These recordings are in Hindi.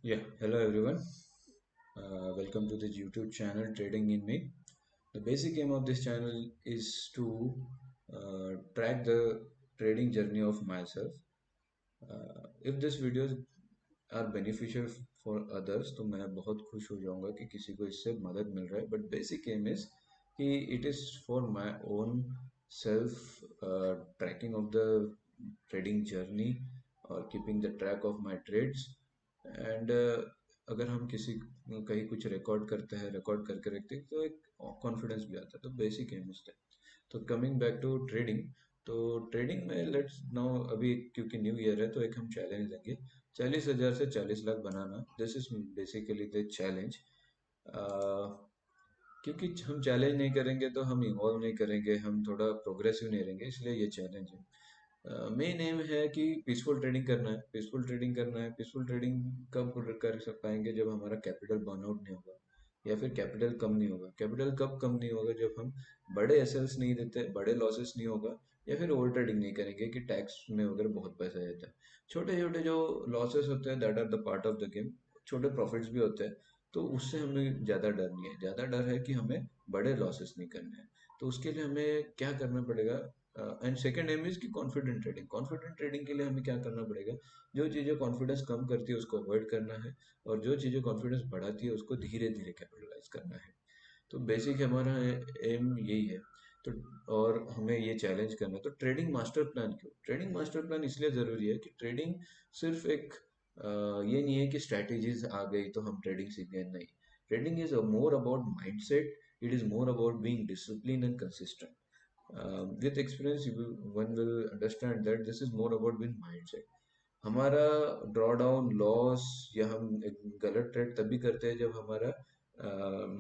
Hello everyone. Welcome to this YouTube channel Trading in Me. The basic aim of this channel is to track the trading journey of myself. If this videos are beneficial for others, तो मैं बहुत खुश हो जाऊंगा कि किसी को इससे मदद मिल रहा है. But basic aim is कि it is for my own self tracking of the trading journey or keeping the track of my trades. And अगर हम किसी कहीं कुछ रिकॉर्ड करते हैं, रिकॉर्ड करके रखते हैं, तो एक कॉन्फिडेंस भी आता है. तो बेसिक एम है. तो कमिंग बैक टू ट्रेडिंग, तो ट्रेडिंग में लेट्स नाउ अभी क्योंकि न्यू ईयर है तो एक हम चैलेंज लेंगे. 40,000 से 40 लाख बनाना. This is basically the challenge. क्योंकि हम चैलेंज नहीं करेंगे तो हम इवॉल्व नहीं करेंगे, हम थोड़ा प्रोग्रेसिव नहीं रहेंगे, इसलिए ये चैलेंज है. मेन एम है कि पीसफुल ट्रेडिंग करना है. पीसफुल ट्रेडिंग करना है. पीसफुल ट्रेडिंग कब कर सक पाएंगे? जब हमारा कैपिटल बर्नआउट नहीं होगा या फिर कैपिटल कम नहीं होगा. कैपिटल कब कम नहीं होगा? जब हम बड़े एसेल्स नहीं देते, बड़े लॉसेस नहीं होगा, या फिर ओवर ट्रेडिंग नहीं करेंगे कि टैक्स में वगैरह बहुत पैसा जाता है. छोटे छोटे जो लॉसेस होते हैं that are the part of the game. छोटे प्रॉफिट्स भी होते हैं. तो उससे हमें ज़्यादा डर नहीं है. ज़्यादा डर है कि हमें बड़े लॉसेस नहीं करने हैं. तो उसके लिए हमें क्या करना पड़ेगा? एंड सेकेंड एम इज की कॉन्फिडेंट ट्रेडिंग. कॉन्फिडेंट ट्रेडिंग के लिए हमें क्या करना पड़ेगा? जो चीज़ें कॉन्फिडेंस कम करती है उसको अवॉइड करना है, और जो चीज़ें कॉन्फिडेंस बढ़ाती है उसको धीरे धीरे कैपिटलाइज करना है. तो बेसिक हमारा एम यही है. तो और हमें ये चैलेंज करना है. तो ट्रेडिंग मास्टर प्लान क्यों? ट्रेडिंग मास्टर प्लान इसलिए ज़रूरी है कि ट्रेडिंग सिर्फ एक ये नहीं है कि स्ट्रैटेजीज आ गई तो हम ट्रेडिंग सीख गए. नहीं. Trading is more about mindset. It is more about being discipline and consistent. With experience one will understand that this is more about being mindset. हमारा ड्रॉ डाउन लॉस या हम एक गलत ट्रेड तभी करते हैं जब हमारा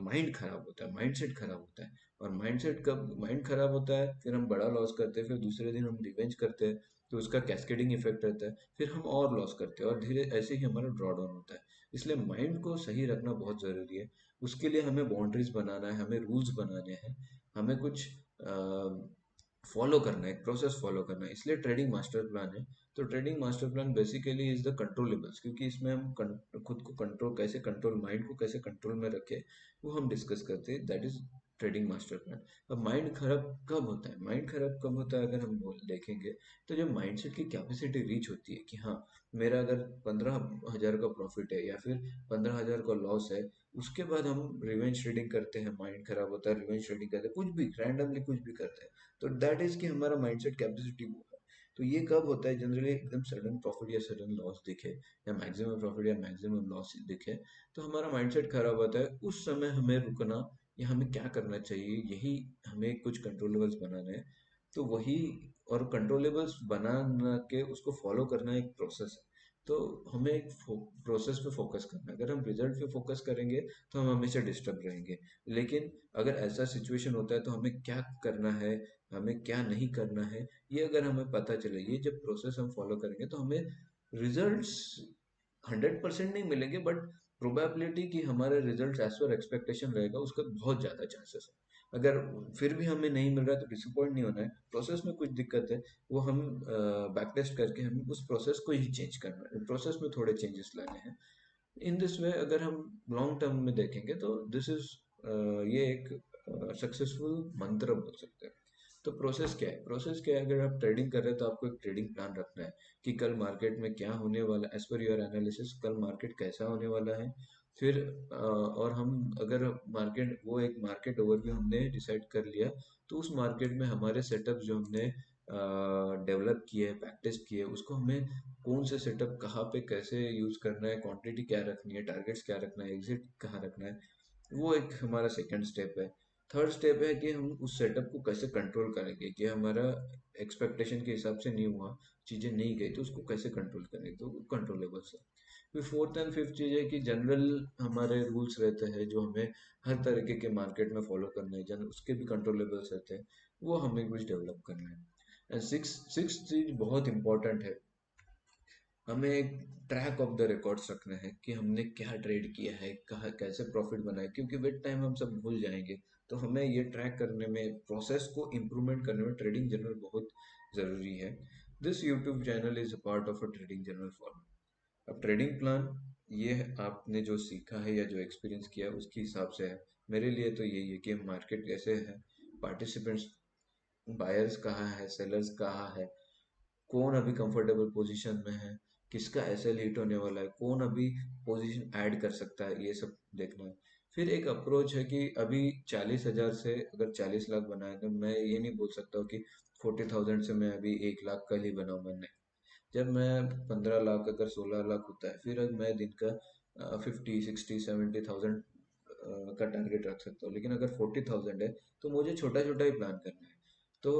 माइंड खराब होता है, माइंडसेट खराब होता है. और माइंडसेट कब माइंड खराब होता है, फिर हम बड़ा लॉस करते हैं, फिर दूसरे दिन हम रिवेंज करते हैं, तो उसका कैस्केडिंग इफेक्ट रहता है, फिर हम और लॉस करते हैं, और धीरे ऐसे ही हमारा ड्रॉ डाउन होता है. इसलिए माइंड को सही रखना बहुत ज़रूरी है. उसके लिए हमें बाउंड्रीज बनाना है, हमें रूल्स बनाने हैं, हमें कुछ फॉलो करना है, एक प्रोसेस फॉलो करना है. इसलिए ट्रेडिंग मास्टर प्लान है. तो trading master plan basically is the controllables, क्योंकि इसमें हम खुद को कंट्रोल कैसे, कंट्रोल माइंड को कैसे कंट्रोल में रखे, वो हम डिस्कस करते हैं. That is trading master plan. अब माइंड खराब कब होता है? माइंड खराब कब होता है अगर हम देखेंगे, तो जब माइंडसेट की कैपेसिटी रीच होती है कि हाँ, मेरा अगर 15,000 का प्रॉफिट है या फिर 15,000 का लॉस है, उसके बाद हम रिवेंज ट्रेडिंग करते हैं. माइंड खराब होता है, रिवेंज ट्रेडिंग करते हैं, कुछ भी रैंडमली कुछ भी करते हैं. तो दैट इज कि हमारा माइंडसेट कैपेसिटी वो है. तो ये कब होता है? जनरली एकदम सडन प्रॉफिट या सडन लॉस दिखे, या मैक्सिमम प्रॉफिट या मैक्सिमम लॉस दिखे, तो हमारा माइंडसेट खराब होता है. उस समय हमें रुकना, या हमें क्या करना चाहिए, यही हमें कुछ कंट्रोलेबल्स बनाने हैं. तो वही, और कंट्रोलेबल्स बना के उसको फॉलो करना एक प्रोसेस है. तो हमें एक प्रोसेस पे फोकस करना है. अगर हम रिजल्ट पे फोकस करेंगे तो हम हमेशा डिस्टर्ब रहेंगे. लेकिन अगर ऐसा सिचुएशन होता है तो हमें क्या करना है, हमें क्या नहीं करना है, ये अगर हमें पता चले, ये जब प्रोसेस हम फॉलो करेंगे, तो हमें रिजल्ट्स 100% नहीं मिलेंगे, बट प्रोबेबिलिटी कि हमारे रिजल्ट एज पर एक्सपेक्टेशन रहेगा उसका बहुत ज़्यादा चांसेस है. अगर फिर भी हमें नहीं मिल रहा है तो डिसअपॉइंट नहीं होना है. प्रोसेस में कुछ दिक्कत है, वो हम बैक टेस्ट करके हम उस प्रोसेस को ही चेंज करना है, प्रोसेस में थोड़े चेंजेस लाने हैं. इन दिस वे अगर हम लॉन्ग टर्म में देखेंगे तो दिस इज ये एक सक्सेसफुल मंत्र बोल सकते हैं. तो प्रोसेस क्या है? प्रोसेस क्या है? अगर आप ट्रेडिंग कर रहे हैं तो आपको एक ट्रेडिंग प्लान रखना है कि कल मार्केट में क्या होने वाला है. एज पर योर एनालिसिस कल मार्केट कैसा होने वाला है. फिर और हम अगर मार्केट, वो एक मार्केट ओवरव्यू हमने डिसाइड कर लिया, तो उस मार्केट में हमारे सेटअप जो हमने डेवलप किए, प्रैक्टिस किए, उसको हमें कौन से सेटअप कहाँ पे कैसे यूज करना है, क्वांटिटी क्या रखनी है, टारगेट्स क्या रखना है, एग्जिट कहाँ रखना है, वो एक हमारा सेकंड स्टेप है. थर्ड स्टेप है कि हम उस सेटअप को कैसे कंट्रोल करेंगे कि हमारा एक्सपेक्टेशन के हिसाब से नहीं हुआ, चीज़ें नहीं गई, तो उसको कैसे कंट्रोल करेंगे, तो कंट्रोलेबल है. फिर फोर्थ एंड फिफ्थ चीज़ है कि जनरल हमारे रूल्स रहते हैं जो हमें हर तरीके के मार्केट में फॉलो करने हैं, जन उसके भी कंट्रोलेबल्स रहते हैं, वो हमें कुछ डेवलप करना है. एंड सिक्स चीज बहुत इंपॉर्टेंट है. हमें एक ट्रैक ऑफ द रिकॉर्ड्स रखना है कि हमने क्या ट्रेड किया है, कहाँ कैसे प्रॉफिट बनाया, क्योंकि विद टाइम हम सब भूल जाएंगे. तो हमें ये ट्रैक करने में, प्रोसेस को इम्प्रूवमेंट करने में ट्रेडिंग जर्नल बहुत ज़रूरी है. This YouTube channel is a part of a trading journal for. अब ट्रेडिंग प्लान ये आपने जो सीखा है या जो एक्सपीरियंस किया है उसके हिसाब से है। मेरे लिए तो यही है कि मार्केट कैसे है, पार्टिसिपेंट्स, बायर्स कहाँ है, सेलर्स कहाँ है, कौन अभी कंफर्टेबल पोजीशन में है, किसका एसएल हिट होने वाला है, कौन अभी पोजीशन ऐड कर सकता है, ये सब देखना है। फिर एक अप्रोच है कि अभी 40,000 से अगर 40 लाख बनाए तो मैं ये नहीं बोल सकता हूँ कि 40,000 से मैं अभी 1 लाख कल ही बनाऊँ। मैंने जब मैं 15 लाख अगर 16 लाख होता है फिर अब मैं दिन का 50, 60, 70,000 का टारगेट रख सकता हूँ। लेकिन अगर 40,000 है तो मुझे छोटा छोटा ही प्लान करना है। तो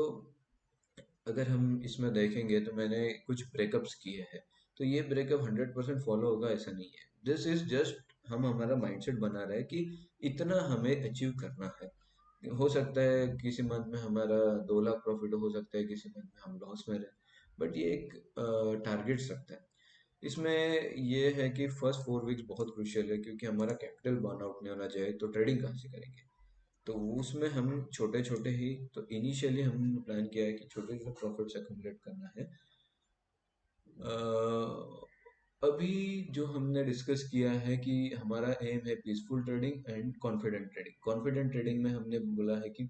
अगर हम इसमें देखेंगे तो मैंने कुछ ब्रेकअप्स किए हैं। तो ये ब्रेकअप 100% फॉलो होगा ऐसा नहीं है। दिस इज जस्ट हम हमारा माइंडसेट बना रहे हैं कि इतना हमें अचीव करना है। हो सकता है किसी मंथ में हमारा 2 लाख प्रॉफिट, हो सकता है किसी मंथ में हम लॉस में रहे, बट ये एक टारगेट सकता है। इसमें ये है कि फर्स्ट 4 वीक्स बहुत क्रुशियल है, क्योंकि हमारा कैपिटल बर्न आउट नहीं होना चाहिए। तो ट्रेडिंग कहाँ से करेंगे? तो उसमें हम छोटे छोटे ही, तो इनिशियली हमने प्लान किया है कि छोटे छोटे प्रॉफिट्स एक्युमुलेट करना है। अभी जो हमने डिस्कस किया है कि हमारा एम है peaceful trading and confident trading. Confident trading में हमने बोला है कि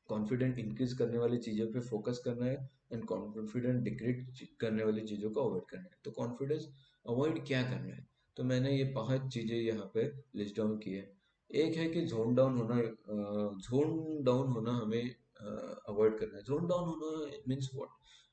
कॉन्फिडेंट इंक्रीज करने वाली चीज़ों पे फोकस करना है एंड कॉन्फिडेंट डिक्रीज करने वाली चीज़ों को अवॉइड करना है। तो कॉन्फिडेंस अवॉइड क्या करना है? तो मैंने ये 5 चीज़ें यहाँ पे लिस्ट डाउन की है। एक है कि जोन डाउन होना हमें अवॉइड करना है। जोन डाउन होना मीन्स व्हाट?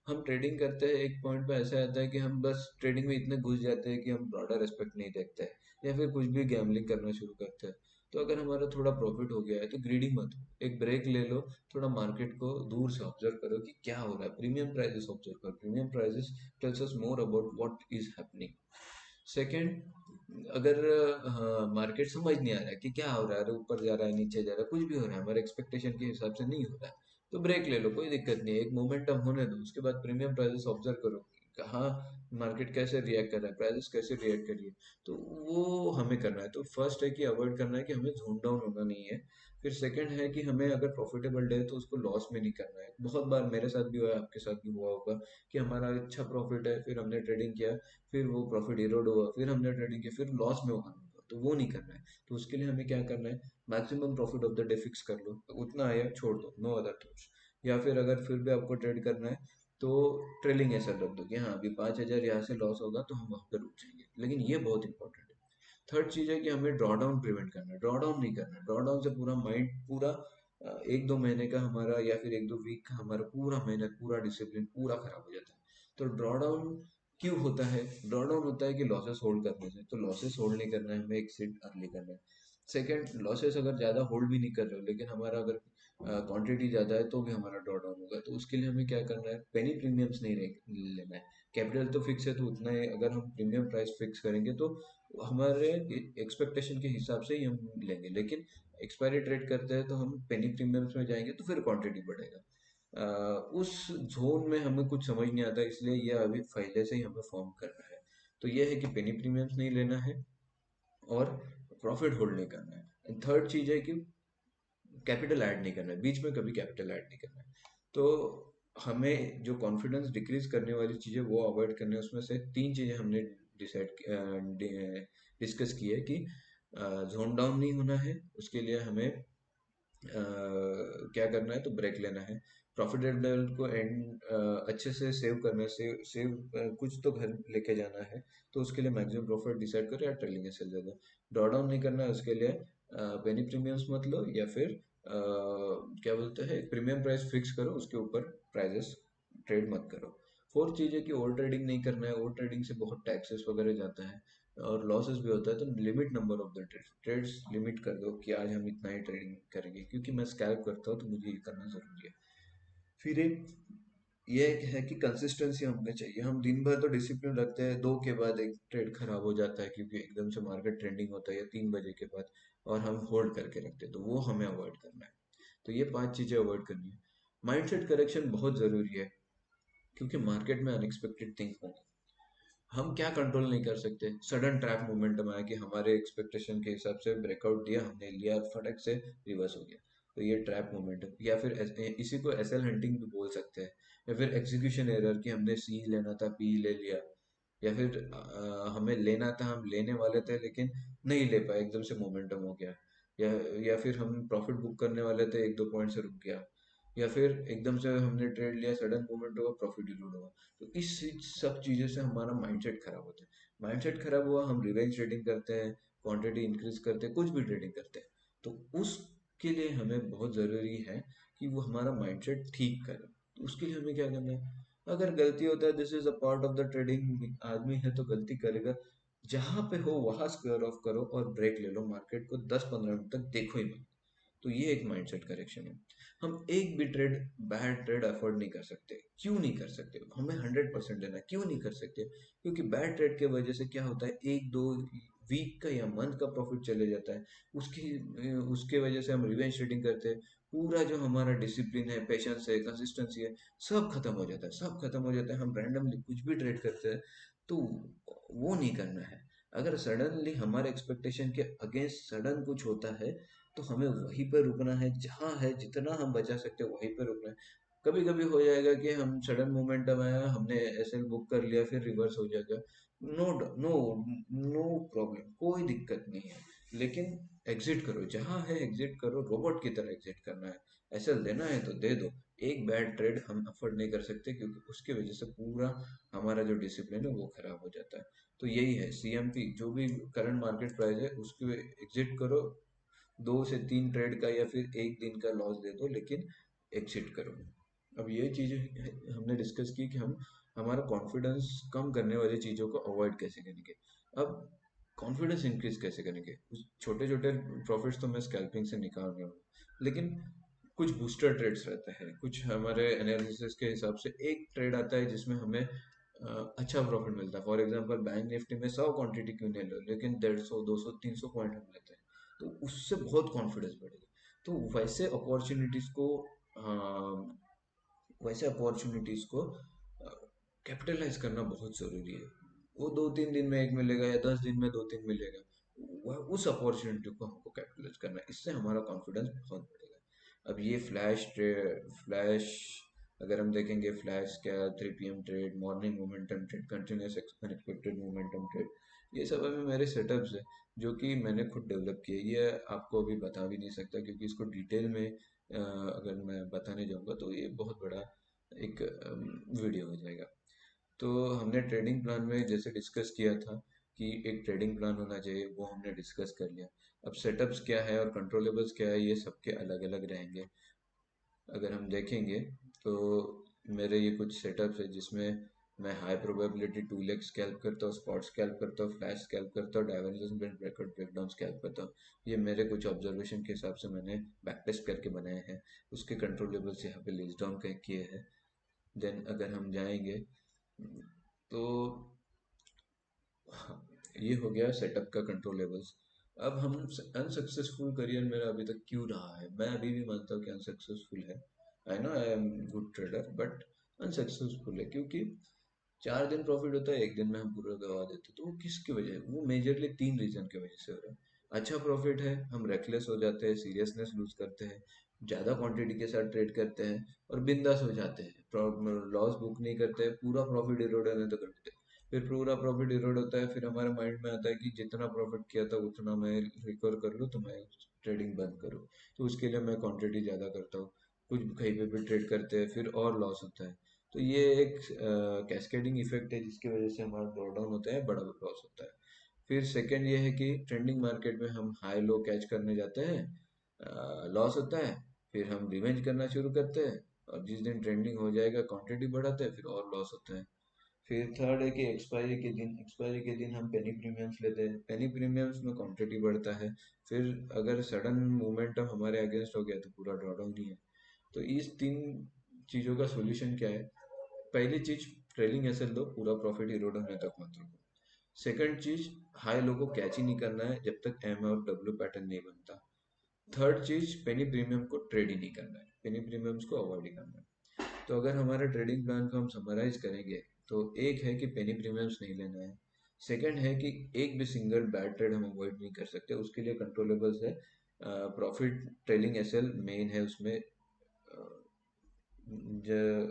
हम ट्रेडिंग करते हैं, एक पॉइंट पे ऐसा आता है कि हम बस ट्रेडिंग में इतने घुस जाते हैं कि हम ब्रॉडर एस्पेक्ट नहीं देखते हैं या फिर कुछ भी गैम्बलिंग करना शुरू करते हैं। तो अगर हमारा थोड़ा प्रॉफिट हो गया है तो ग्रीडी मत हो, एक ब्रेक ले लो, थोड़ा मार्केट को दूर से ऑब्जर्व करो कि क्या हो रहा है। प्रीमियम प्राइसेस ऑब्जर्व करो, premium prices tells us more about what is happening. Second, अगर मार्केट समझ नहीं आ रहा है कि क्या हो रहा है, अरे ऊपर जा रहा है नीचे जा रहा है, कुछ भी हो रहा है हमारे एक्सपेक्टेशन के हिसाब से नहीं हो रहा है, तो ब्रेक ले लो, कोई दिक्कत नहीं है, एक मोमेंटम होने दो। उसके बाद प्रीमियम प्राइसेस ऑब्जर्व करो कि कहाँ मार्केट कैसे रिएक्ट कर रहा है, प्राइसेस कैसे रिएक्ट कर रही है। तो वो हमें करना है। तो फर्स्ट है कि अवॉइड करना है कि हमें जोन डाउन होना नहीं है। फिर सेकंड है कि हमें अगर प्रॉफिटेबल डे है तो उसको लॉस में नहीं करना है। बहुत बार मेरे साथ भी हुआ है, आपके साथ भी हुआ होगा कि हमारा अच्छा प्रॉफिट है, फिर हमने ट्रेडिंग किया, फिर वो प्रॉफिट इरोड हुआ, फिर हमने ट्रेडिंग किया, फिर लॉस में हुआ। तो वो नहीं करना है। तो उसके लिए हमें क्या करना है? Maximum profit of the day fix कर लो, उतना आया छोड़ दो, नो अदर थॉट्स। या फिर अगर फिर भी आपको ट्रेड करना है तो ट्रेलिंग ऐसा रख दो कि हाँ अभी 5,000 यहाँ से लॉस होगा तो हम वहाँ पे रुक जाएंगे। लेकिन ये बहुत इंपॉर्टेंट है। थर्ड चीज है कि हमें ड्रॉ डाउन प्रिवेंट करना है। ड्रॉ डाउन नहीं करना है। ड्रॉ डाउन से पूरा माइंड, पूरा 1-2 महीने का हमारा या फिर 1-2 वीक का हमारा पूरा मेहनत, पूरा डिसिप्लिन पूरा खराब हो जाता है। तो ड्रॉ डाउन क्यों होता है? ड्रॉ डाउन होता है कि लॉसेस होल्ड करने से। तो लॉसेस होल्ड नहीं करना है, हमें एक्सिट अर्ली करना है। सेकंड, लॉसेस अगर ज़्यादा होल्ड भी नहीं कर रहे हो लेकिन हमारा अगर क्वांटिटी ज़्यादा है तो भी हमारा ड्रॉ डाउन होगा। तो उसके लिए हमें क्या करना है? पेनी प्रीमियम्स नहीं लेना है। कैपिटल तो फिक्स है तो उतना ही, अगर हम प्रीमियम प्राइस फिक्स करेंगे तो हमारे एक्सपेक्टेशन के हिसाब से ही हम लेंगे। लेकिन एक्सपायरी ट्रेड करते हैं तो हम पेनी प्रीमियम्स में जाएंगे तो फिर क्वांटिटी बढ़ेगा। उस जोन में हमें कुछ समझ नहीं आता, इसलिए ये अभी पहले से ही हमें फॉर्म करना है। तो ये है कि पेनी प्रीमियम्स नहीं लेना है और प्रॉफिट होल्ड नहीं करना है। थर्ड चीज है कि कैपिटल ऐड नहीं करना है, बीच में कभी कैपिटल ऐड नहीं करना है। तो हमें जो कॉन्फिडेंस डिक्रीज करने वाली चीज़ें वो अवॉइड करने हैं। उसमें से 3 चीज़ें हमने डिसाइड डिस्कस की है कि जोन डाउन नहीं होना है, उसके लिए हमें क्या करना है? तो ब्रेक लेना है। प्रॉफिटेबल को एंड अच्छे से सेव करना है, कुछ तो घर लेके जाना है। तो उसके लिए मैक्सिमम प्रॉफिट डिसाइड करो या ट्रेलिंग एसएल दे दो। ड्रॉ डाउन नहीं करना है, उसके लिए पेनी प्रीमियम्स मत लो, या फिर क्या बोलते हैं, प्रीमियम प्राइस फिक्स करो, उसके ऊपर प्राइजेस ट्रेड मत करो। फोर्थ चीज़ है कि ओवर ट्रेडिंग नहीं करना है। ओवर ट्रेडिंग से बहुत टैक्सेस वगैरह जाता है और लॉसेस भी होता है। तो limit number of the trades limit कर दो कि आज हम इतना ही ट्रेडिंग करेंगे, क्योंकि मैं स्कैल्प करता हूँ तो मुझे ये करना जरूरी है। फिर एक ये एक है कि कंसिस्टेंसी हमें चाहिए। हम दिन भर तो डिसिप्लिन रखते हैं, दो के बाद एक ट्रेड खराब हो जाता है क्योंकि एकदम से मार्केट ट्रेंडिंग होता है, या 3 बजे के बाद, और हम होल्ड करके रखते हैं। तो वो हमें अवॉइड करना है। तो ये 5 चीजें अवॉइड करनी है। माइंडसेट करेक्शन बहुत जरूरी है, क्योंकि मार्केट में अनएक्सपेक्टेड थिंग्स होंगे। हम क्या कंट्रोल नहीं कर सकते? सडन ट्रैप मोमेंटम आया कि हमारे एक्सपेक्टेशन के हिसाब से ब्रेकआउट दिया, हमने लिया और फटक से रिवर्स हो गया। तो ये ट्रैप मोमेंटम, या फिर इसी को एसएल हंटिंग भी बोल सकते हैं। या फिर एग्जीक्यूशन एरर कि हमने सी लेना था, बी ले लिया। या फिर हमें लेना था, हम लेने वाले थे लेकिन नहीं ले पाए, एकदम से मोमेंटम हो गया, या या फिर हम प्रॉफिट बुक करने वाले थे, एक दो पॉइंट से रुक गया, या फिर एकदम से हमने ट्रेड लिया, सडन मूवमेंट हुआ, प्रॉफिट इरोड हुआ। तो इस सब चीज़ों से हमारा माइंडसेट खराब होता है। माइंडसेट खराब हुआ, हम रिवेंज ट्रेडिंग करते हैं, क्वांटिटी इंक्रीज करते हैं, कुछ भी ट्रेडिंग करते हैं। तो उसके लिए हमें बहुत ज़रूरी है कि वो हमारा माइंडसेट ठीक करे। तो उसके लिए हमें क्या करना है? अगर गलती होता है, this is a part of the trading, आदमी है तो गलती करेगा। जहां पे हो वहां स्क्वेयर ऑफ करो और ब्रेक ले लो, मार्केट को 10-15 मिनट तक देखो ही मत। तो ये एक माइंडसेट करेक्शन है। हम एक भी ट्रेड, बैड ट्रेड अफोर्ड नहीं कर सकते। क्यों नहीं कर सकते? हमें 100% देना है। क्यों नहीं कर सकते? क्योंकि बैड ट्रेड के वजह से क्या होता है, एक दो वीक का या मंथ का प्रॉफिट चले जाता है। उसकी उसके वजह से हम रिवेंज ट्रेडिंग करते हैं। पूरा जो हमारा डिसिप्लिन है, पेशेंस है, कंसिस्टेंसी है, सब खत्म हो जाता है, सब खत्म हो जाता है। हम रैंडमली कुछ भी ट्रेड करते हैं। तो वो नहीं करना है। अगर सडनली हमारे एक्सपेक्टेशन के अगेंस्ट सडन कुछ होता है, तो हमें वहीं पर रुकना है, जहाँ है जितना हम बचा सकते हैं वहीं पर रुकना है। कभी कभी हो जाएगा कि हम सडन मोमेंटम आया, हमने एसएल बुक कर लिया, फिर रिवर्स हो जाएगा। नो नो नो प्रॉब्लम, कोई दिक्कत नहीं है। लेकिन एग्जिट करो, जहाँ है एग्जिट करो, रोबोट की तरह एग्जिट करना है। एसएल देना है तो दे दो। एक बैड ट्रेड हम अफोर्ड नहीं कर सकते, क्योंकि उसकी वजह से पूरा हमारा जो डिसिप्लिन है वो खराब हो जाता है। तो यही है सीएमपी, जो भी करंट मार्केट प्राइस है उसकी एग्जिट करो। 2 से 3 ट्रेड का या फिर एक दिन का लॉस दे दो, लेकिन एग्जिट करो। अब ये चीजें हमने डिस्कस की कि हम हमारा कॉन्फिडेंस कम करने वाली चीजों को अवॉइड कैसे करेंगे। अब कॉन्फिडेंस इंक्रीज कैसे करेंगे? छोटे छोटे प्रॉफिट्स तो मैं स्कैल्पिंग से निकाल रहा हूँ, लेकिन कुछ बूस्टर ट्रेड्स रहते हैं, कुछ हमारे एनालिसिस के हिसाब से एक ट्रेड आता है जिसमें हमें अच्छा प्रॉफिट मिलता है। फॉर एग्जांपल बैंक निफ्टी में 100 क्वांटिटी क्यों नहीं लो, लेकिन 150, 200, 300 पॉइंट हम लेते हैं, तो उससे बहुत कॉन्फिडेंस बढ़ेगा। तो वैसे अपॉर्चुनिटीज को कैपिटलाइज करना बहुत जरूरी है। वो 2-3 दिन में एक मिलेगा या 10 दिन में 2-3 मिलेगा, वह उस अपॉर्चुनिटी को हमको कैपिटलाइज करना है। इससे हमारा कॉन्फिडेंस बहुत बढ़ेगा। अब ये फ्लैश अगर हम देखेंगे, फ्लैश क्या, 3 PM trade, morning momentum trade, continuous unexpected momentum trade, ये सब अभी मेरे सेटअप्स है जो कि मैंने खुद डेवलप किए। ये आपको अभी बता भी नहीं सकता, क्योंकि इसको डिटेल में अगर मैं बताने जाऊंगा तो ये बहुत बड़ा एक वीडियो हो जाएगा। तो हमने ट्रेडिंग प्लान में जैसे डिस्कस किया था कि एक ट्रेडिंग प्लान होना चाहिए, वो हमने डिस्कस कर लिया। अब सेटअप्स क्या है और कंट्रोलेबल्स क्या है, ये सबके अलग अलग रहेंगे। अगर हम देखेंगे तो मेरे ये कुछ सेटअप्स है जिसमें मैं हाई प्रोबेबिलिटी 2 लेग स्कैल्प करता हूँ, स्पॉट स्कैल्प करता हूँ, फ्लैश स्कैल्प करता हूँ, divergence band breakout breakdown scalp करता हूँ। ये मेरे कुछ ऑब्जर्वेशन के हिसाब से मैंने बैक टेस्ट करके बनाए हैं। उसके कंट्रोलेबल्स यहाँ पे लिस्ट डाउन किए हैं। देन अगर हम जाएंगे तो हाँ, ये हो गया सेटअप का कंट्रोलेबल्स। अब हम अनसक्सेसफुल करियर मेरा अभी तक क्यों रहा है, मैं अभी भी मानता हूँ कि अनसक्सेसफुल है। I know I am good trader, but unsuccessful है क्योंकि 4 दिन प्रॉफिट होता है, एक दिन में हम पूरा गवा देते हैं। तो वो किसकी वजह है? वो मेजरली 3 रीजन की वजह से हो रहा है। अच्छा प्रॉफिट है, हम रेकलेस हो जाते हैं, सीरियसनेस लूज करते हैं, ज्यादा क्वांटिटी के साथ ट्रेड करते हैं और बिंदास हो जाते हैं, लॉस बुक नहीं करते हैं, पूरा प्रॉफिट इरोड होने तो करते हैं। फिर पूरा प्रॉफिट इरोड होता है, फिर हमारे माइंड में आता है कि जितना प्रॉफिट किया था उतना मैं रिकवर कर लूँ, तो मैं ट्रेडिंग बंद करूँ। तो उसके लिए मैं क्वांटिटी ज़्यादा करता हूँ, कुछ कहीं पे भी ट्रेड करते हैं, फिर और लॉस होता है। तो ये एक कैस्केडिंग इफेक्ट है, जिसकी वजह से हमारा ड्रॉडाउन होता है, बड़ा लॉस होता है। फिर सेकंड ये है कि ट्रेंडिंग मार्केट में हम हाई लो कैच करने जाते हैं, लॉस होता है, फिर हम रिवेंज करना शुरू करते हैं, और जिस दिन ट्रेंडिंग हो जाएगा क्वांटिटी बढ़ाते हैं, फिर और लॉस होता है। फिर थर्ड है कि एक्सपायरी के दिन हम पेनी प्रीमियम्स लेते हैं, पेनी प्रीमियम्स में क्वांटिटी बढ़ता है। फिर अगर सडन मोमेंटम हमारे अगेंस्ट हो गया तो पूरा ड्रॉडाउन ही है। तो इस 3 चीज़ों का सोल्यूशन क्या है? पहली चीज, ट्रेलिंग एसएल लो, पूरा प्रॉफिट इरोड होने तक मत रुको। सेकंड चीज, हाई लो को कैच ही नहीं करना है जब तक एम और डब्ल्यू पैटर्न नहीं बनता। थर्ड चीज, पेनी प्रीमियम को ट्रेड ही नहीं करना है, पेनी प्रीमियम्स को अवॉइड ही करना है। तो अगर हमारे ट्रेडिंग प्लान को हम समराइज करेंगे, तो एक है कि पेनी प्रीमियम्स नहीं लेना है। सेकंड है कि एक भी सिंगल बैड ट्रेड हम अवॉइड नहीं कर सकते, उसके लिए कंट्रोलेबल्स है। प्रॉफिट ट्रेलिंग एसएल मेन है उसमें।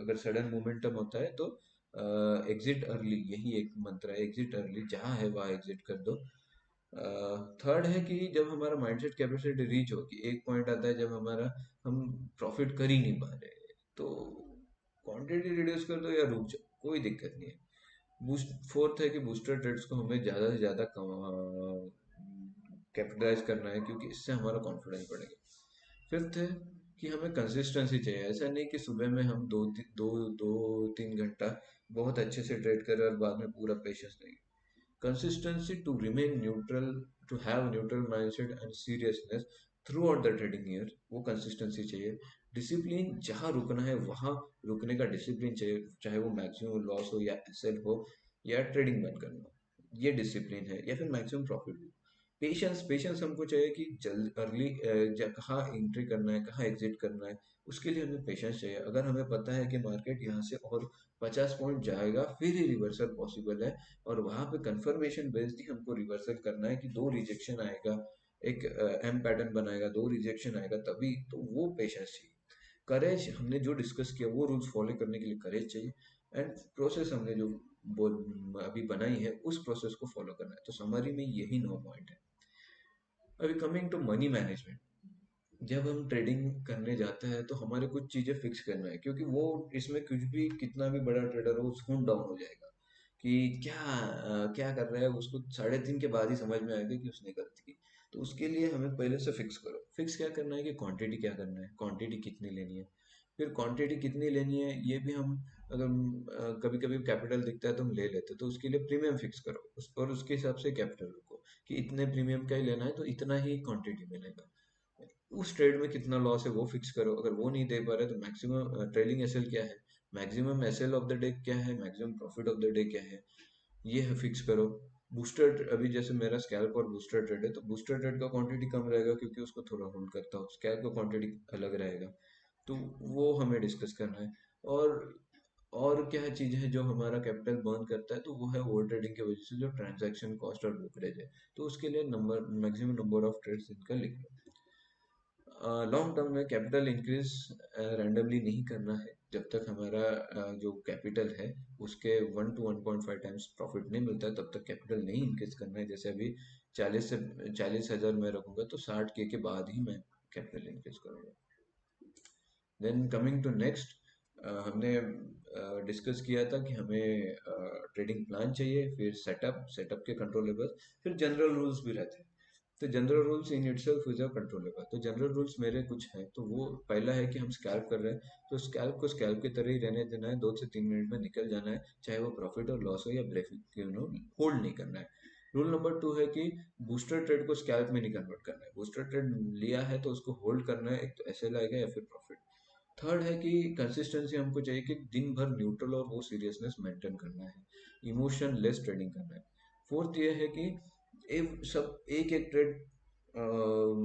अगर सडन मोमेंटम होता है तो एग्जिट अर्ली, यही एक मंत्र है, एग्जिट अर्ली, जहाँ है वहाँ एग्जिट कर दो। थर्ड है कि जब हमारा माइंडसेट कैपेसिटी रीच होगी, एक पॉइंट आता है जब हमारा हम प्रॉफिट कर ही नहीं पा रहे, तो क्वांटिटी रिड्यूस कर दो या रुक जाओ, कोई दिक्कत नहीं है। बूस्ट फोर्थ है कि बूस्टर ट्रेड्स को हमें ज़्यादा से ज़्यादा कैपिटलाइज करना है, क्योंकि इससे हमारा कॉन्फिडेंस बढ़ेगा। फिफ्थ है कि हमें कंसिस्टेंसी चाहिए। ऐसा नहीं कि सुबह में हम दो दो 3 घंटा बहुत अच्छे से ट्रेड करें और बाद में पूरा पेशेंस नहीं। Consistency to remain neutral, to have neutral mindset and seriousness throughout the trading year, वो कंसिस्टेंसी चाहिए। डिसिप्लिन, जहाँ रुकना है वहाँ रुकने का डिसिप्लिन चाहिए, चाहे वो मैक्सिमम लॉस हो या एसएल हो या ट्रेडिंग बंद करना हो, ये डिसिप्लिन है, या फिर मैक्सिमम प्रॉफिट हो। पेशेंस, पेशेंस हमको चाहिए कि जल्द अर्ली कहाँ एंट्री करना है, कहाँ एग्जिट करना है, उसके लिए हमें पेशेंस चाहिए। अगर हमें पता है कि मार्केट यहाँ से और 50 पॉइंट जाएगा फिर ही रिवर्सल पॉसिबल है, और वहां पे कंफर्मेशन बेस्ड ही हमको रिवर्सल करना है कि दो रिजेक्शन आएगा, एक एम पैटर्न बनाएगा, दो रिजेक्शन आएगा, तभी तो वो पेशेंस चाहिए। करेज, हमने जो डिस्कस किया वो रूल्स फॉलो करने के लिए करेज चाहिए। एंड प्रोसेस हमने जो अभी बनाई है उस प्रोसेस को फॉलो करना है। तो समरी में यही 9 पॉइंट है। अभी कमिंग टू मनी मैनेजमेंट, जब हम ट्रेडिंग करने जाते हैं तो हमारे कुछ चीजें फिक्स करना है, क्योंकि वो इसमें कुछ भी, कितना भी बड़ा ट्रेडर हो, हुन डाउन हो जाएगा कि क्या कर रहा है, उसको 3:30 के बाद ही समझ में आएगा कि उसने गलती की। तो उसके लिए हमें पहले से फिक्स करो, फिक्स क्या करना है कि क्वांटिटी क्या करना है, क्वांटिटी कितनी लेनी है। फिर क्वांटिटी कितनी लेनी है ये भी हम, अगर कभी कभी कैपिटल दिखता है तो हम ले लेते हैं, तो उसके लिए प्रीमियम फिक्स करो और उसके हिसाब से कैपिटल रखो कि इतने प्रीमियम का ही लेना है तो इतना ही क्वांटिटी मिलेगा। उस ट्रेड में कितना लॉस है वो फिक्स करो। अगर वो नहीं दे पा रहे तो मैक्सिमम ट्रेलिंग एसएल क्या है, maximum SL of the day क्या है, maximum profit of the day क्या है, ये है फिक्स करो। बूस्टर, अभी जैसे मेरा स्कैल्प और बूस्टर ट्रेड है, तो बूस्टर ट्रेड का क्वांटिटी कम रहेगा क्योंकि उसको थोड़ा होल्ड करता हूँ, स्कैल्प का क्वांटिटी अलग रहेगा। तो वो हमें डिस्कस करना है। और और क्या चीज़ है जो हमारा कैपिटल बर्न करता है, तो वो है ओवर ट्रेडिंग की वजह से जो ट्रांजैक्शन कॉस्ट और ब्रोकरेज है। तो उसके लिए number, maximum number of trades इनका लिख लो। लॉन्ग टर्म में कैपिटल इंक्रीज रैंडमली नहीं करना है, जब तक हमारा जो कैपिटल है उसके 1 to 1.5 टाइम्स प्रॉफिट नहीं मिलता है तब तक कैपिटल नहीं इंक्रीज करना है। जैसे अभी 40 में रखूंगा तो 60K के बाद ही मैं कैपिटल इंक्रीज करूंगा। देन कमिंग टू नेक्स्ट, हमने डिस्कस किया था कि हमें ट्रेडिंग प्लान चाहिए, फिर सेटअप, सेटअप के कंट्रोलेबल, फिर जनरल रूल्स भी रहते हैं। तो general rules in itself is a controllable. तो जनरल रूल्स मेरे कुछ हैं, तो वो पहला है कि हम स्कैल्प कर रहे हैं तो स्कैल्प को स्कैल्प की तरह ही रहने देना है, 2 से 3 मिनट में निकल जाना है, चाहे वो प्रॉफिट और लॉस हो या ब्रेक, होल्ड नहीं करना है। रूल नंबर 2 है कि बूस्टर ट्रेड को स्कैल्प में नहीं कन्वर्ट करना है। बूस्टर ट्रेड लिया है तो उसको होल्ड करना है, एक तो ऐसे लाएगा या फिर प्रॉफिट। थर्ड है कि कंसिस्टेंसी हमको चाहिए कि दिन भर न्यूट्रल और वो सीरियसनेस मेंटेन करना है, इमोशन लेस ट्रेडिंग करना है। फोर्थ ये है कि एक एक ट्रेड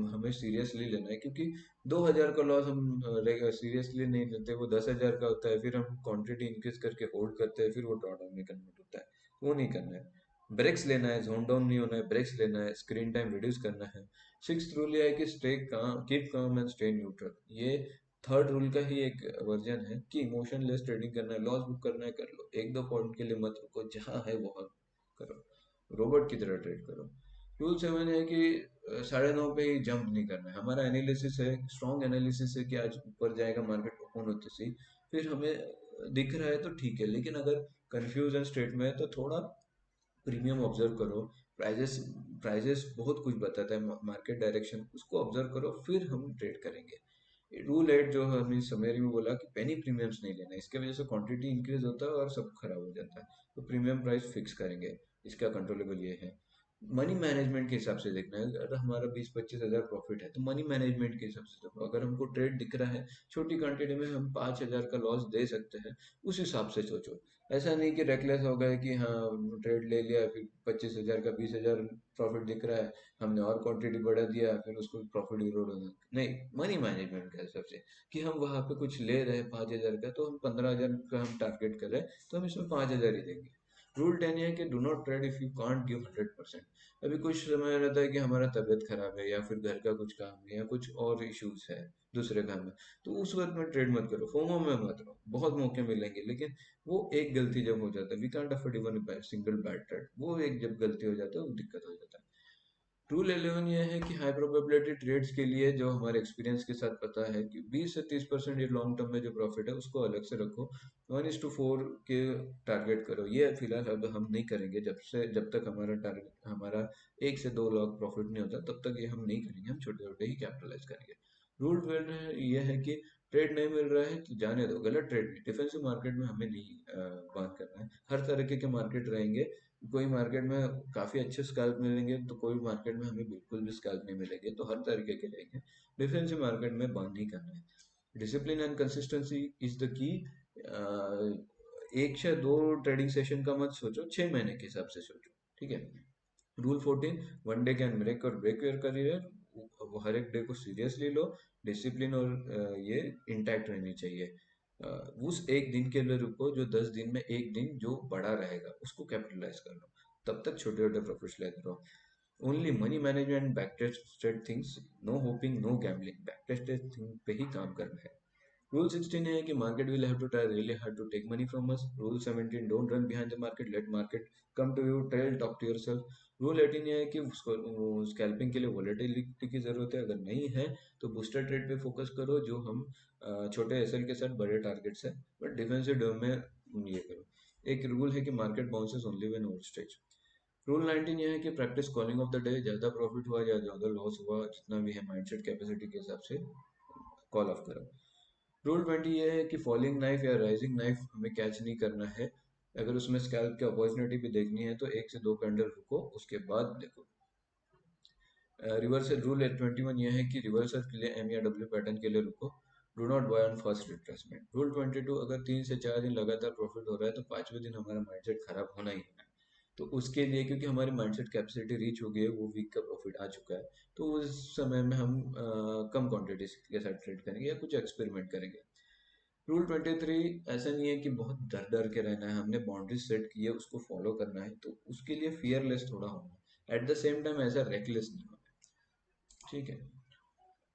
हमें सीरियसली लेना है, क्योंकि 2,000 का लॉस हम सीरियसली नहीं लेते, वो 10,000 का होता है, फिर हम क्वांटिटी इंक्रीज करके होल्ड करते हैं, फिर वो ड्रॉडाउन में कन्वर्ट होता है। वो नहीं करना है। ब्रेक्स लेना है, जोन डाउन नहीं होना है, ब्रेक्स लेना है, स्क्रीन टाइम रिड्यूस करना है। सिक्स रूल ये है कि stay calm, keep calm and stay neutral. ये थर्ड रूल का ही एक वर्जन है कि इमोशनलेस ट्रेडिंग करना है, लॉस बुक करना है कर लो, एक दो पॉइंट के लिए मत रुको, जहाँ है वहाँ करो, रोबोट की तरह ट्रेड करो। रूल 7 है कि 9:30 पे ही जंप नहीं करना है। हमारा एनालिसिस है, स्ट्रॉन्ग एनालिसिस है कि आज ऊपर जाएगा मार्केट ओपन होते से ही, फिर हमें दिख रहा है तो ठीक है, लेकिन अगर कंफ्यूजन स्टेट में है तो थोड़ा प्रीमियम ऑब्जर्व करो। प्राइजेस, प्राइजेस बहुत कुछ बताता है, मार्केट डायरेक्शन, उसको ऑब्जर्व करो फिर हम ट्रेड करेंगे। रूल 8 जो हमने समरी में बोला कि पेनी प्रीमियम्स नहीं लेना, इसके वजह से क्वांटिटी इंक्रीज होता है और सब खराब हो जाता है। तो प्रीमियम प्राइस फिक्स करेंगे, इसका कंट्रोलेबल ये है। मनी मैनेजमेंट के हिसाब से देखना है, अगर हमारा 20-25 हज़ार प्रॉफिट है तो मनी मैनेजमेंट के हिसाब से देखो, अगर हमको ट्रेड दिख रहा है छोटी क्वांटिटी में हम 5,000 का लॉस दे सकते हैं, उस हिसाब से सोचो। ऐसा नहीं कि रेकलेस हो गए कि हाँ ट्रेड ले लिया फिर 25,000 का 20,000 प्रॉफिट दिख रहा है, हमने और क्वांटिटी बढ़ा दिया फिर उसको प्रॉफिट इरोड होगा। नहीं, मनी मैनेजमेंट के हिसाब से कि हम वहां पे कुछ ले रहे हैं 5,000 का, तो हम 15,000 का हम टारगेट कर रहे हैं, तो हम इसमें 5,000 ही देंगे। रूल 10 है कि do not trade if you can't give 100%। अभी कुछ समय रहता है कि हमारा तबीयत खराब है या फिर घर का कुछ काम है या कुछ और इश्यूज है, दूसरे काम में, तो उस वक्त में ट्रेड मत करो, फोमो में मत रहो, बहुत मौके मिलेंगे, लेकिन वो एक गलती जब हो जाता है, we can't afford even single bad trade, वो एक जब गलती हो जाता है वो दिक्कत हो जाता है। रूल 11 ये है कि हाई प्रोबेबिलिटी ट्रेड्स के लिए जो हमारे एक्सपीरियंस के साथ पता है कि 20 से 30% ये लॉन्ग टर्म में जो प्रॉफिट है उसको अलग से रखो, 1:4 के टारगेट करो। ये फिलहाल अब हम नहीं करेंगे, जब तक हमारा टारगेट, हमारा 1 से 2 लाख प्रॉफिट नहीं होता तब तक ये हम नहीं करेंगे, हम छोटे छोटे ही कैपिटलाइज करेंगे। रूल 12 ये है कि ट्रेड नहीं मिल रहा है तो जाने दो, गलत ट्रेड में, डिफेंसिव मार्केट में हमें नहीं बात करना है। हर तरीके के मार्केट रहेंगे, कोई मार्केट में काफ़ी अच्छे स्कैल्प मिलेंगे तो कोई मार्केट में हमें बिल्कुल भी स्कैल्प नहीं मिलेंगे, तो हर तरीके के रहेंगे। डिफेंसिव मार्केट में बात नहीं करना है। Discipline and consistency is the key. एक से दो ट्रेडिंग सेशन का मत सोचो, 6 महीने के हिसाब से सोचो, ठीक है। Rule 14, one day can make और ब्रेक योर करियर, वो हर एक डे को सीरियसली लो। डिसिप्लिन और ये इंटैक्ट रहनी चाहिए। उस एक दिन के लिए रुको जो 10 दिन में एक दिन जो बड़ा रहेगा उसको कैपिटलाइज कर लो, तब तक छोटे छोटे प्रॉफिट्स लेते रहो। Only money management, back tested things, no hoping, no gambling, back tested thing पे ही काम करना है। रूल 16 है कि market will have to try really hard to take money from us. Rule 17, don't run behind the market, let market come to you, tell talk to yourself. Rule 18 ये है कि स्कैल्पिंग के लिए वोलेटिलिटी की जरूरत है, अगर नहीं है तो बूस्टर ट्रेड पे फोकस करो, जो हम छोटे एसएल के साथ बड़े टारगेट्स है, बट डिफेंसिव डोम में ये करो। एक रूल है कि market bounces only when over stage. Rule 19 ये है कि practice calling of the day, ज्यादा प्रॉफिट हुआ या ज्यादा लॉस हुआ, जितना भी है माइंडसेट कैपेसिटी के हिसाब से कॉल ऑफ करो। रूल 20 ये है कि फॉलिंग नाइफ या राइजिंग नाइफ हमें कैच नहीं करना है, अगर उसमें स्कैल्प की अपॉर्चुनिटी भी देखनी है तो 1 से 2 कैंडल रुको, उसके बाद देखो। रिवर्सल रूल 21 ये है कि रिवर्सल के लिए एम या डब्ल्यू पैटर्न के लिए रुको, do not buy on first retracement. Rule 22, अगर 3 से 4 दिन लगातार प्रॉफिट हो रहा है तो 5वें दिन हमारा माइंडसेट खराब होना ही होना है, तो उसके लिए क्योंकि हमारी माइंडसेट कैपेसिटी रीच हो गई है, वो वीक का प्रॉफिट आ चुका है, तो उस समय में हम कम क्वांटिटी के साथ ट्रेड करेंगे या कुछ एक्सपेरिमेंट करेंगे। रूल 23, ऐसा नहीं है कि बहुत डर डर के रहना है, हमने बाउंड्री सेट की है उसको फॉलो करना है, तो उसके लिए फियरलेस थोड़ा होना है, एट द सेम टाइम ऐसा रेकलेस नहीं होना है, ठीक है।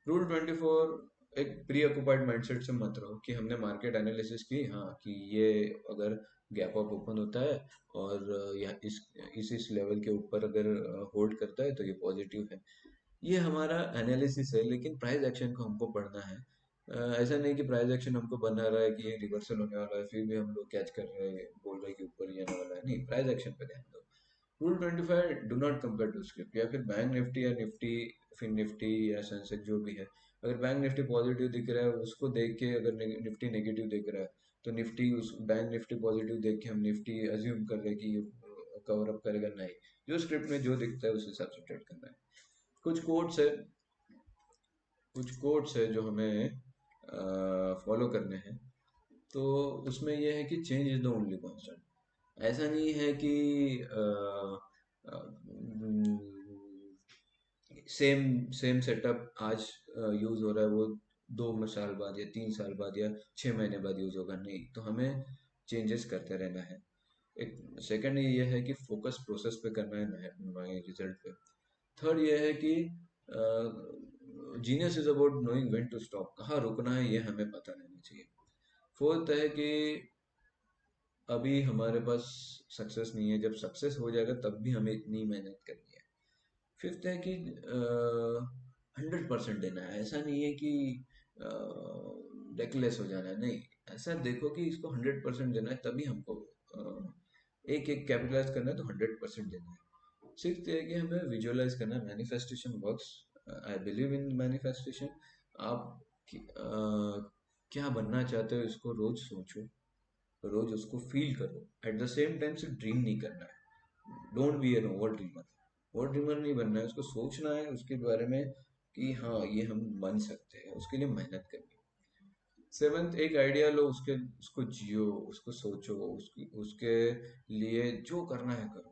रूल 24, एक प्री ऑक्युपाइड माइंडसेट से मत रहो कि हमने मार्केट एनालिसिस की, हाँ कि ये अगर गैप अप ओपन होता है और या इस लेवल के ऊपर अगर होल्ड करता है तो ये पॉजिटिव है, ये हमारा एनालिसिस है, लेकिन प्राइस एक्शन को हमको पढ़ना है। ऐसा नहीं कि प्राइस एक्शन हमको बना रहा है कि ये रिवर्सल होने वाला है, फिर भी हम लोग कैच कर रहे हैं, बोल रहे हैं कि ऊपर ही आने वाला है, नहीं, प्राइस एक्शन पे ध्यान दो। Rule 25, do not compare to script, या फिर बैंक निफ्टी या निफ्टी, फिर निफ्टी या सेंसेक्स जो भी है, अगर बैंक निफ्टी पॉजिटिव दिख रहा है उसको देख के अगर निफ्टी नेगेटिव दिख रहा है तो निफ्टी, उस बैंक निफ्टी पॉजिटिव देख के हम निफ्टी अज्यूम कर रहे हैं कि ये कवर अप करेगा, नहीं, जो स्क्रिप्ट में जो दिखता है उस हिसाब से ट्रेड करना है। कुछ कोड्स है, कुछ कोड्स है जो हमें फॉलो करने हैं, तो उसमें यह है कि change is the only constant. ऐसा नहीं है कि सेम सेम सेटअप आज यूज हो रहा है, वो 2 साल बाद या 3 साल बाद या 6 महीने बाद यूज होगा, नहीं, तो हमें चेंजेस करते रहना है। एक सेकंड ये है कि फोकस प्रोसेस पे करना है, नए रिजल्ट पे। थर्ड ये है कि genius is about knowing when to stop, कहाँ रुकना है ये हमें पता रहना चाहिए। फोर्थ है कि अभी हमारे पास सक्सेस नहीं है, जब सक्सेस हो जाएगा तब भी हमें इतनी मेहनत करनी है। फिफ्थ है कि 100% देना है, ऐसा नहीं है कि रेकलेस हो जाना है, नहीं, ऐसा देखो कि इसको 100% देना है, तभी हमको एक एक कैपिटलाइज करना है तो 100% देना है। सिक्स्थ है कि हमें विजुअलाइज करना है, manifestation works, I believe in manifestation. आप क्या बनना चाहते हो इसको रोज सोचो, रोज उसको फील करो, एट द सेम टाइम से ड्रीम नहीं करना है, don't be an over dreamer, over dreamer नहीं बनना है, उसको सोचना है उसके बारे में कि हाँ ये हम बन सकते हैं, उसके लिए मेहनत करनी है। सेवन्थ, एक आइडिया लो, उसके उसको जियो, उसको सोचो, उसके लिए जो करना है करो,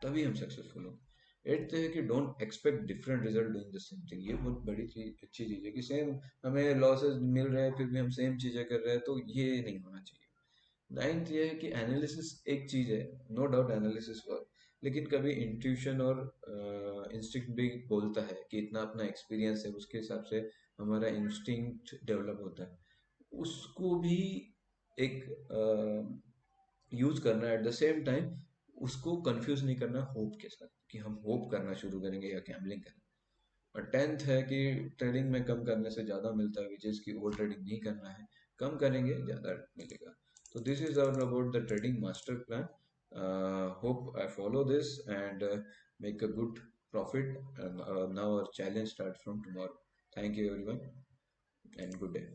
तभी हम सक्सेसफुल हो। एट्थ है कि don't expect different result doing the same thing, ये बहुत बड़ी चीज, अच्छी चीज है कि सेम हमें लॉसेस मिल रहे हैं फिर भी हम सेम चीजें कर रहे हैं, तो ये नहीं होना चाहिए। नाइन्थ ये है कि एनालिसिस एक चीज है, नो डाउट एनालिसिस वर्क, लेकिन कभी इंट्यूशन और इंस्टिंक्ट भी बोलता है कि इतना अपना एक्सपीरियंस है उसके हिसाब से हमारा इंस्टिंक्ट डेवलप होता है, उसको भी एक यूज करना एट द सेम टाइम, उसको कंफ्यूज नहीं करना होप के साथ कि हम होप करना शुरू करेंगे या गैम्बलिंग करेंगे। और टेंथ है कि ट्रेडिंग में कम करने से ज़्यादा मिलता है, विच इज़ कि ओवर ट्रेडिंग नहीं करना है, कम करेंगे ज़्यादा मिलेगा। तो this is all about the trading master plan. Hope I follow this and make a good profit, and now our challenge starts from tomorrow. Thank you everyone and good day.